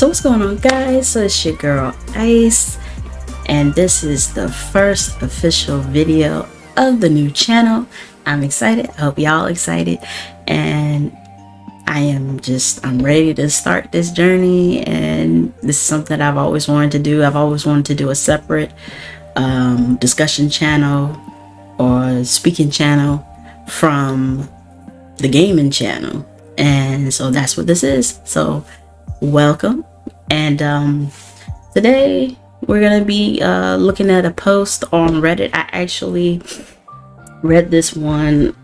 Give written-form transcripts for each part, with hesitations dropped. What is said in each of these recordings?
So what's going on, guys? So it's your girl Ice, and this is the first official video of the new channel. I'm excited. I hope y'all excited, and I'm ready to start this journey. And this is something that I've always wanted to do. I've always wanted to do a separate discussion channel or speaking channel from the gaming channel, and so that's what this is. So welcome. And today we're gonna be looking at a post on Reddit. I actually read this one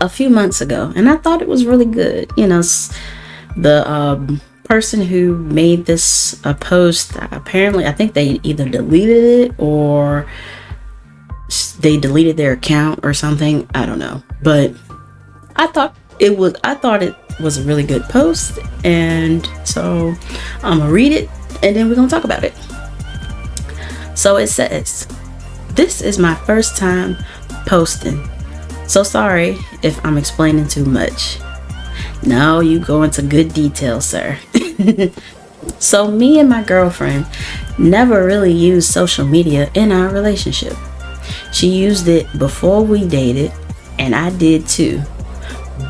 a few months ago, and I thought it was really good. You know, the person who made this post, apparently I think they either deleted it or they deleted their account or something. I don't know, but I thought it was a really good post, and so I'm gonna read it and then we're gonna talk about it. So it says, "This is my first time posting, so sorry if I'm explaining too much." No, you go into good detail, sir. So me and my girlfriend never really used social media in our relationship. She used it before we dated, and I did too,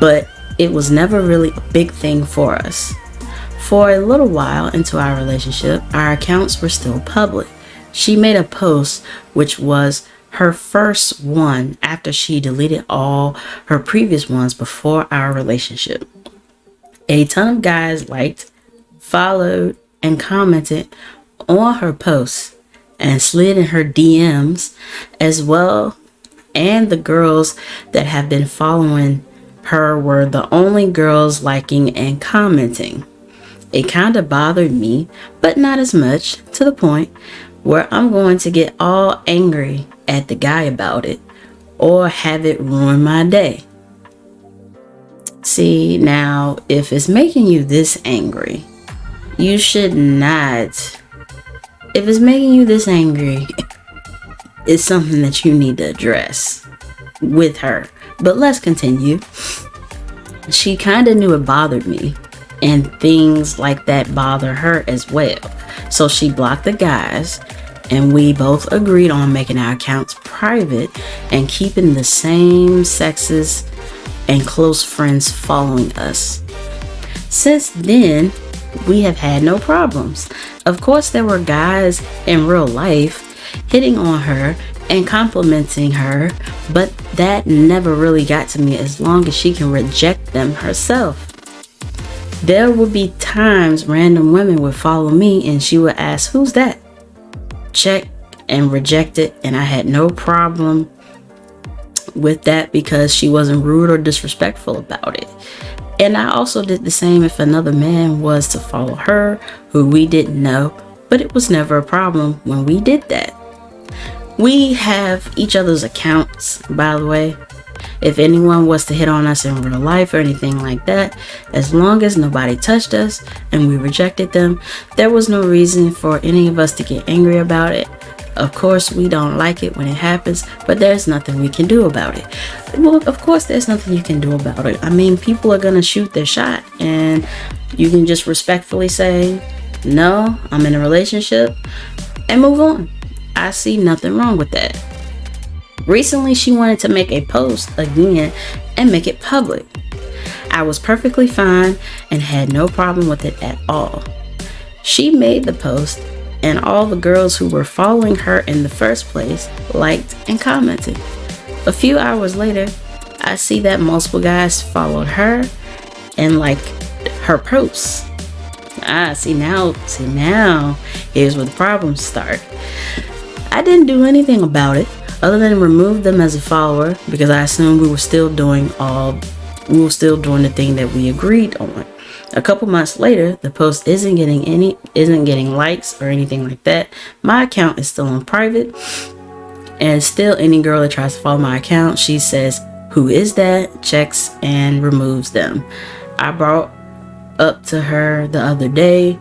but it was never really a big thing for us. For a little while into our relationship, our accounts were still public. She made a post, which was her first one after she deleted all her previous ones before our relationship. A ton of guys liked, followed, and commented on her posts and slid in her DMs as well, and the girls that have been following her were the only girls liking and commenting. It kind of bothered me, but not as much, to the point where I'm going to get all angry at the guy about it or have it ruin my day. See, now, if it's making you this angry, you should not. If it's making you this angry, it's something that you need to address with her. But let's continue. She kind of knew it bothered me, and things like that bother her as well. So she blocked the guys, and we both agreed on making our accounts private and keeping the same sexes and close friends following us. Since then, we have had no problems. Of course, there were guys in real life hitting on her and complimenting her, but that never really got to me as long as she can reject them herself. There would be times random women would follow me and she would ask, "Who's that?" Check and reject it, and I had no problem with that because she wasn't rude or disrespectful about it. And I also did the same if another man was to follow her who we didn't know, but it was never a problem when we did that. We have each other's accounts, by the way. If anyone was to hit on us in real life or anything like that, as long as nobody touched us and we rejected them, there was no reason for any of us to get angry about it. Of course, we don't like it when it happens, but there's nothing we can do about it. Well, of course, there's nothing you can do about it. I mean, people are gonna shoot their shot, and you can just respectfully say, "No, I'm in a relationship," and move on. I see nothing wrong with that. Recently, she wanted to make a post again and make it public. I was perfectly fine and had no problem with it at all. She made the post, and all the girls who were following her in the first place liked and commented. A few hours later, I see that multiple guys followed her and liked her posts. See now, here's where the problems start. I didn't do anything about it other than remove them as a follower because I assumed we were still doing the thing that we agreed on. A couple months later, the post isn't getting likes or anything like that. My account is still on private, and still any girl that tries to follow my account, she says, "Who is that?" checks and removes them. I brought up to her the other day,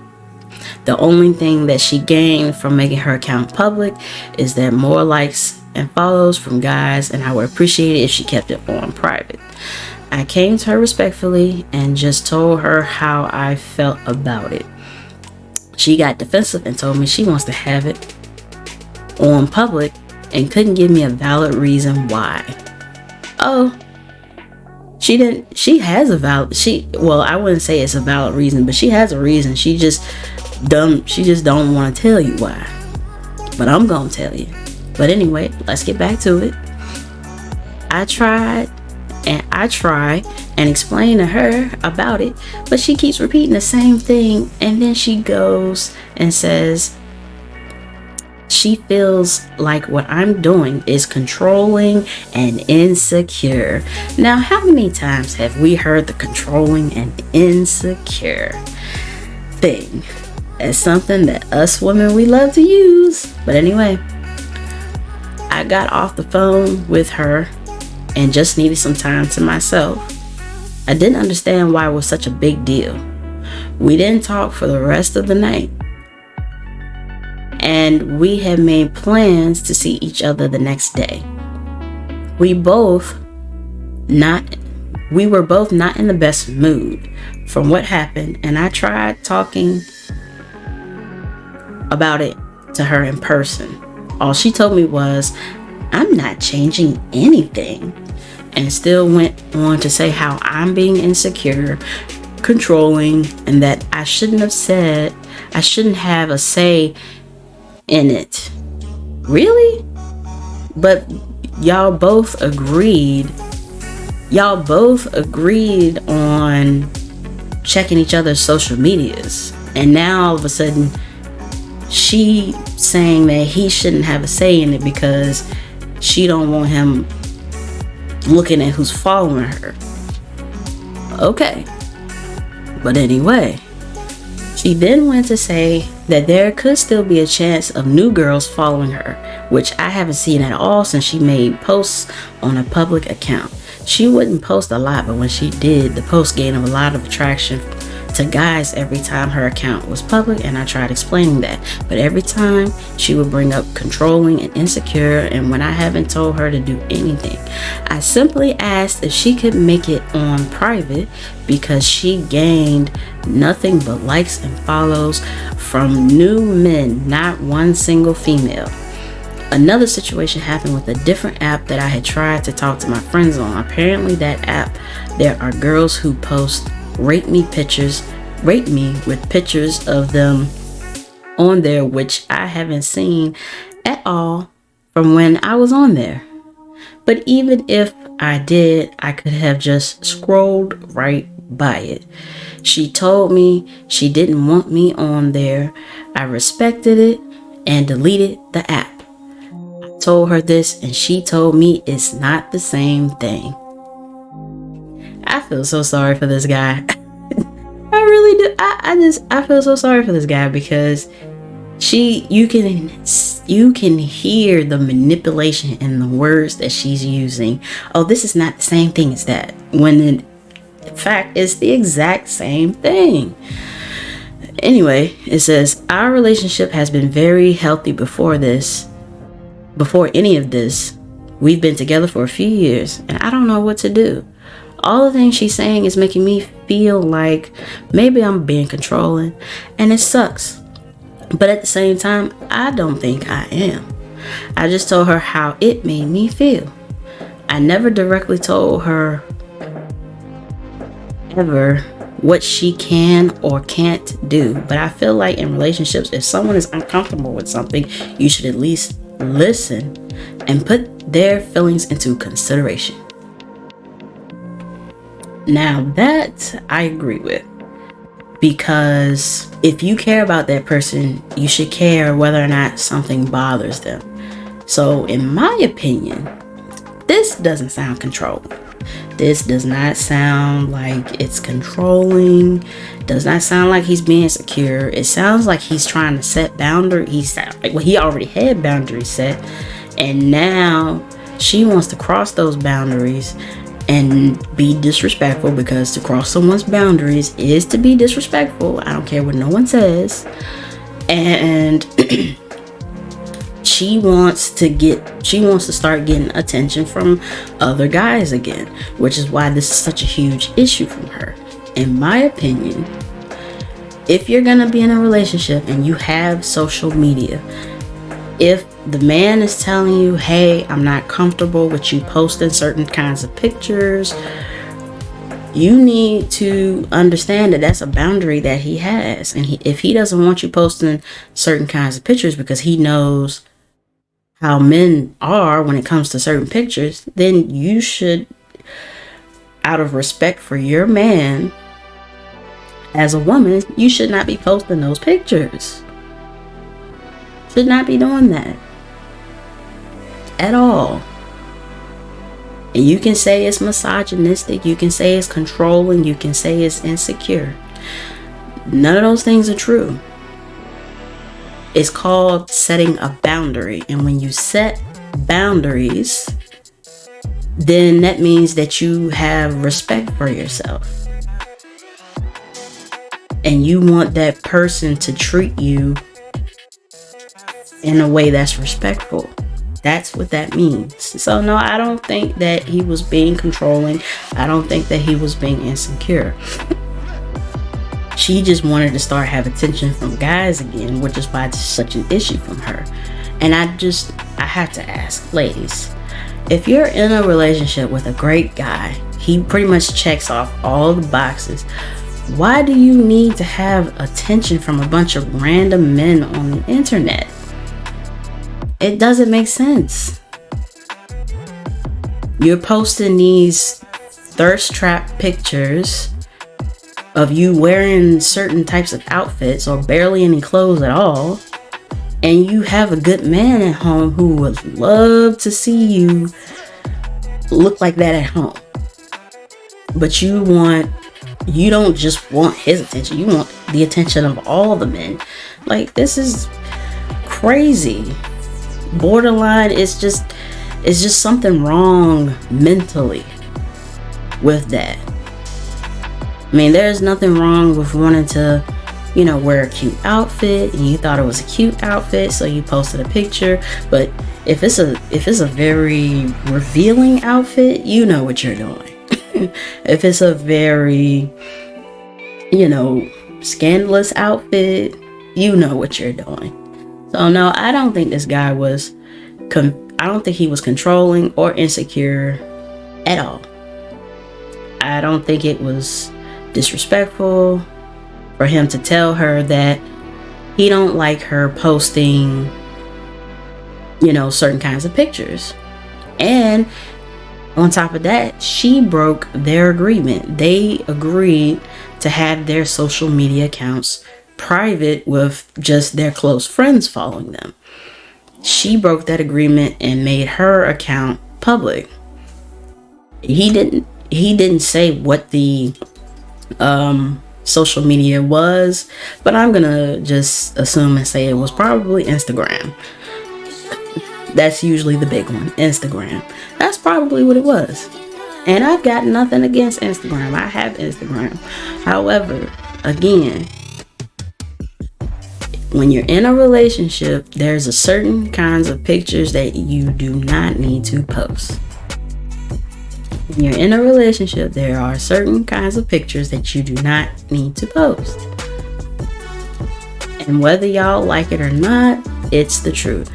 the only thing that she gained from making her account public is that more likes and follows from guys, and I would appreciate it if she kept it on private. I came to her respectfully and just told her how I felt about it. She got defensive and told me she wants to have it on public and couldn't give me a valid reason why. Oh, she has a valid, well, I wouldn't say it's a valid reason, but she has a reason. She just don't want to tell you why. But I'm gonna tell you. But anyway, let's get back to it. I try and explain to her about it, but she keeps repeating the same thing, and then she goes and says she feels like what I'm doing is controlling and insecure. Now, how many times have we heard the controlling and insecure thing as something that us women, we love to use? But anyway, I got off the phone with her and just needed some time to myself. I didn't understand why it was such a big deal. We didn't talk for the rest of the night, and we had made plans to see each other the next day. We were both not in the best mood from what happened, and I tried talking about it to her in person. All she told me was, "I'm not changing anything," and still went on to say how I'm being insecure, controlling, and that I shouldn't have a say in it. Really? But y'all both agreed on checking each other's social medias, and now all of a sudden she saying that he shouldn't have a say in it because she don't want him looking at who's following her. Okay. But anyway, she then went to say that there could still be a chance of new girls following her, which I haven't seen at all since she made posts on a public account. She wouldn't post a lot, but when she did, the post gained a lot of attraction to guys every time her account was public, and I tried explaining that, but every time she would bring up controlling and insecure, and when I haven't told her to do anything, I simply asked if she could make it on private because she gained nothing but likes and follows from new men, not one single female. Another situation happened with a different app that I had tried to talk to my friends on. Apparently that app, there are girls who post rate me with pictures of them on there, which I haven't seen at all from when I was on there. But even if I did, I could have just scrolled right by it. She told me she didn't want me on there. I respected it and deleted the app. I told her this, and she told me it's not the same thing. I feel so sorry for this guy. I really do. I feel so sorry for this guy because you can hear the manipulation in the words that she's using. Oh, this is not the same thing as that, when in fact it's the exact same thing. Anyway, it says our relationship has been very healthy before any of this. We've been together for a few years, and I don't know what to do. All the things she's saying is making me feel like maybe I'm being controlling, and it sucks. But at the same time, I don't think I am. I just told her how it made me feel. I never directly told her ever what she can or can't do. But I feel like in relationships, if someone is uncomfortable with something, you should at least listen and put their feelings into consideration. Now that I agree with, because if you care about that person, you should care whether or not something bothers them. So in my opinion, this doesn't sound controlling. This does not sound like it's controlling. Does not sound like he's being secure. It sounds like he's trying to set boundaries. He already had boundaries set, and now she wants to cross those boundaries and be disrespectful, because to cross someone's boundaries is to be disrespectful. I don't care what no one says. And she wants to start getting attention from other guys again, which is why this is such a huge issue from her. In my opinion, If you're gonna be in a relationship and you have social media, if the man is telling you, hey, I'm not comfortable with you posting certain kinds of pictures, you need to understand that that's a boundary that he has. And if he doesn't want you posting certain kinds of pictures because he knows how men are when it comes to certain pictures, then you should, out of respect for your man, as a woman, you should not be posting those pictures. Should not be doing that at all. And you can say it's misogynistic, you can say it's controlling, you can say it's insecure. None of those things are true. It's called setting a boundary. And when you set boundaries, then that means that you have respect for yourself. And you want that person to treat you in a way that's respectful. That's what that means. So no, I don't think that he was being controlling. I don't think that he was being insecure. She just wanted to start having attention from guys again, which is why it's such an issue from her. And I have to ask, ladies, if you're in a relationship with a great guy, he pretty much checks off all the boxes, why do you need to have attention from a bunch of random men on the internet? It doesn't make sense. You're posting these thirst trap pictures of you wearing certain types of outfits or barely any clothes at all, and you have a good man at home who would love to see you look like that at home. But you don't just want his attention, you want the attention of all the men. Like, this is crazy. Borderline. It's just something wrong mentally with that. I mean, there's nothing wrong with wanting to, wear a cute outfit, and you thought it was a cute outfit, so you posted a picture. But if it's a very revealing outfit, you know what you're doing. If it's a very, scandalous outfit, you know what you're doing. So no, I don't think this guy was, I don't think he was controlling or insecure at all. I don't think it was disrespectful for him to tell her that he don't like her posting, certain kinds of pictures. And on top of that, she broke their agreement. They agreed to have their social media accounts private with just their close friends following them. She broke that agreement and made her account public. He didn't say what the social media was, but I'm gonna just assume and say it was probably Instagram. That's usually the big one, Instagram. That's probably what it was. And I've got nothing against Instagram. I have Instagram. However, again, when you're in a relationship, there's a certain kinds of pictures that you do not need to post. When you're in a relationship, there are certain kinds of pictures that you do not need to post. And whether y'all like it or not, it's the truth.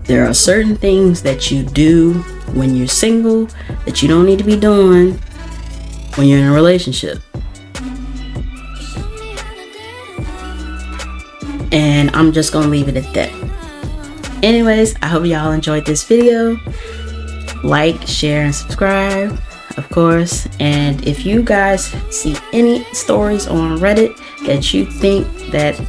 There are certain things that you do when you're single that you don't need to be doing when you're in a relationship. And I'm just gonna leave it at that. Anyways, I hope y'all enjoyed this video. Like, share, and subscribe, of course. And if you guys see any stories on Reddit that you think that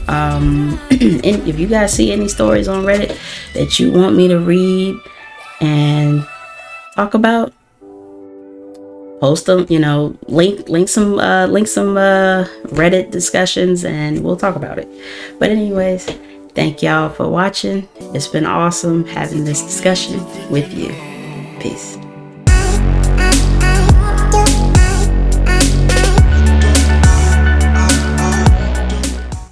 if you guys see any stories on Reddit that you want me to read and talk about, post them, link some Reddit discussions, and we'll talk about it. But anyways, thank y'all for watching. It's been awesome having this discussion with you. Peace.